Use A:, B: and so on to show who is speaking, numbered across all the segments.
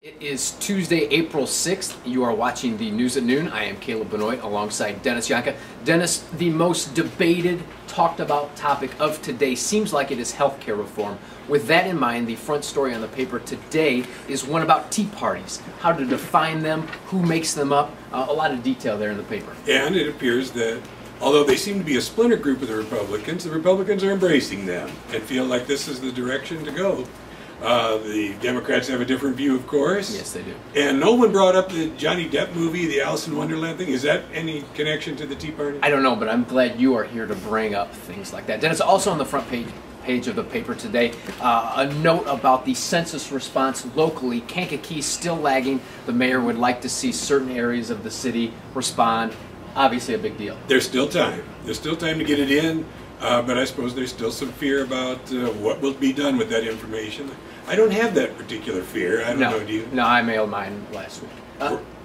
A: It is Tuesday, April 6th. You are watching the News at Noon. I am Caleb Benoit alongside Dennis Yanka. Dennis, the most debated, talked about topic of today seems like it is healthcare reform. With that in mind, the front story on the paper today is one about tea parties, how to define them, who makes them up, a lot of detail there in the paper.
B: And it appears that although they seem to be a splinter group of the Republicans are embracing them and feel like this is the direction to go. The Democrats have a different view, of course.
A: Yes, they do.
B: And no one brought up the Johnny Depp movie, the Alice in Wonderland thing. Is that any connection to the Tea Party?
A: I don't know, but I'm glad you are here to bring up things like that. Dennis, also on the front page of the paper today, a note about the census response locally. Kankakee still lagging. The mayor would like to see certain areas of the city respond. Obviously a big deal.
B: There's still time. There's still time to get it in. But I suppose there's still some fear about what will be done with that information. I don't have that particular fear. I don't know, do you?
A: No, I mailed mine last week.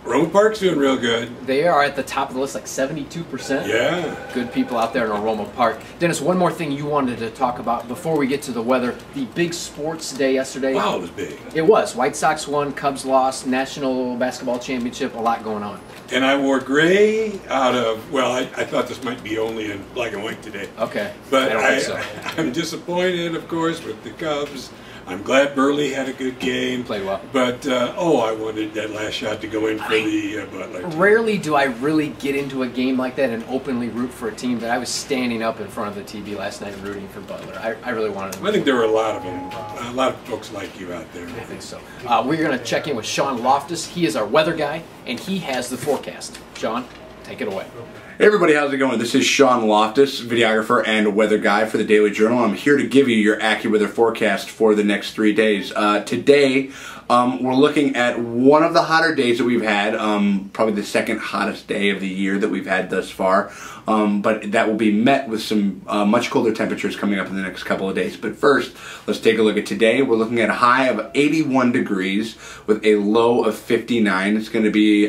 B: Roma Park's doing real good.
A: They are at the top of the list, like 72%.
B: Yeah.
A: Good people out there in Roma Park. Dennis, one more thing you wanted to talk about before we get to the weather. The big sports day yesterday.
B: Wow, it was big.
A: It was. White Sox won, Cubs lost, National Basketball Championship, a lot going on.
B: And I wore gray out of, well, I thought this might be only in black and white today.
A: Okay.
B: But
A: I don't think so.
B: I'm disappointed, of course, with the Cubs. I'm glad Burley had a good game.
A: Played well.
B: But, I wanted that last shot to go in for the Butler team.
A: Rarely do I really get into a game like that and openly root for a team that I was standing up in front of the TV last night rooting for Butler. I really wanted them.
B: I think there were a lot of them. A lot of folks like you out there.
A: I think so. We're going to check in with Sean Loftus. He is our weather guy, and he has the forecast. Sean, take it away.
C: Hey everybody, how's it going? This is Sean Loftus, videographer and weather guy for the Daily Journal. I'm here to give you your AccuWeather forecast for the next 3 days. Today, we're looking at one of the hotter days that we've had, probably the second hottest day of the year that we've had thus far. But that will be met with some much colder temperatures coming up in the next couple of days. But first, let's take a look at today. We're looking at a high of 81 degrees with a low of 59. It's going to be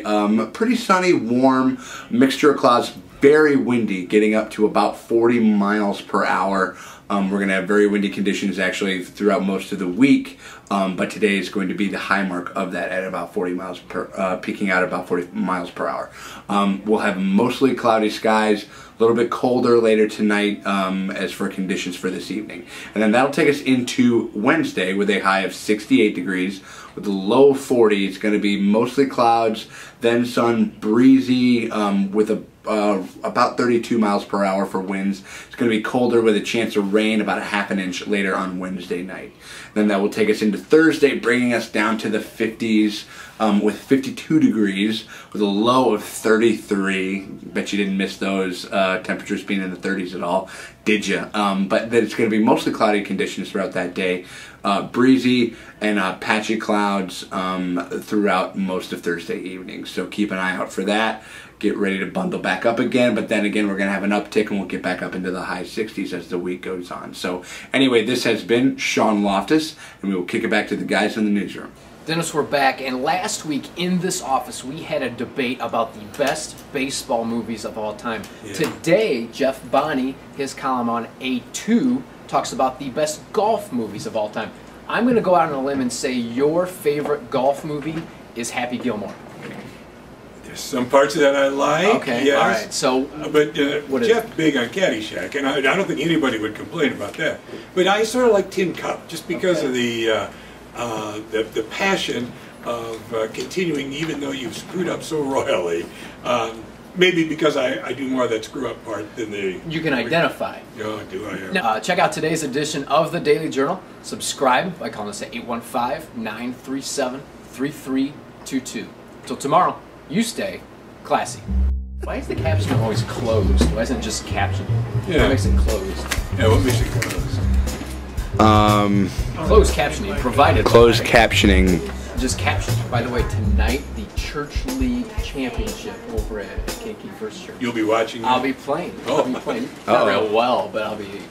C: pretty sunny, warm, mixture of clouds, very windy, getting up to about 40 miles per hour. We're going to have very windy conditions actually throughout most of the week, but today is going to be the high mark of that at about 40 miles per, peaking out at about 40 miles per hour. We'll have mostly cloudy skies, a little bit colder later tonight as for conditions for this evening. And then that'll take us into Wednesday with a high of 68 degrees with a low 40. It's going to be mostly clouds, then sun, breezy with about 32 miles per hour for winds. It's going to be colder with a chance of rain about a half an inch later on Wednesday night. Then that will take us into Thursday, bringing us down to the 50s with 52 degrees with a low of 33. Bet you didn't miss those temperatures being in the 30s at all, did you? But then it's going to be mostly cloudy conditions throughout that day. Breezy and patchy clouds throughout most of Thursday evening. So keep an eye out for that. Get ready to bundle back up again, but then again we're going to have an uptick and we'll get back up into the high 60s as the week goes on. So anyway, this has been Sean Loftus, and we will kick it back to the guys in the newsroom.
A: Dennis, we're back, and last week in this office we had a debate about the best baseball movies of all time. Yeah. Today, Jeff Bonney, his column on A2, talks about the best golf movies of all time. I'm going to go out on a limb and say your favorite golf movie is Happy Gilmore.
B: There's some parts of that I like.
A: Okay,
B: yes.
A: All right. So,
B: but Jeff big on Caddyshack, and I don't think anybody would complain about that. But I sort of like Tin Cup just because of the passion of continuing, even though you've screwed up so royally. Maybe because I do more of that screw up part than the...
A: You can identify.
B: Oh, do I? Yeah.
A: Now, check out today's edition of the Daily Journal. Subscribe by calling us at 815-937-3322. Till tomorrow, you stay classy. Why is the caption always closed? Why isn't it just captioned?
B: Yeah.
A: What makes it closed?
B: Yeah, what makes it closed?
A: Closed captioning provided.
C: Closed captioning.
A: Just captioned. By the way, tonight the Church League Championship over at Kankakee First Church.
B: You'll be watching?
A: I'll be playing.
B: Oh.
A: I'll be playing. Not real well, but I'll be...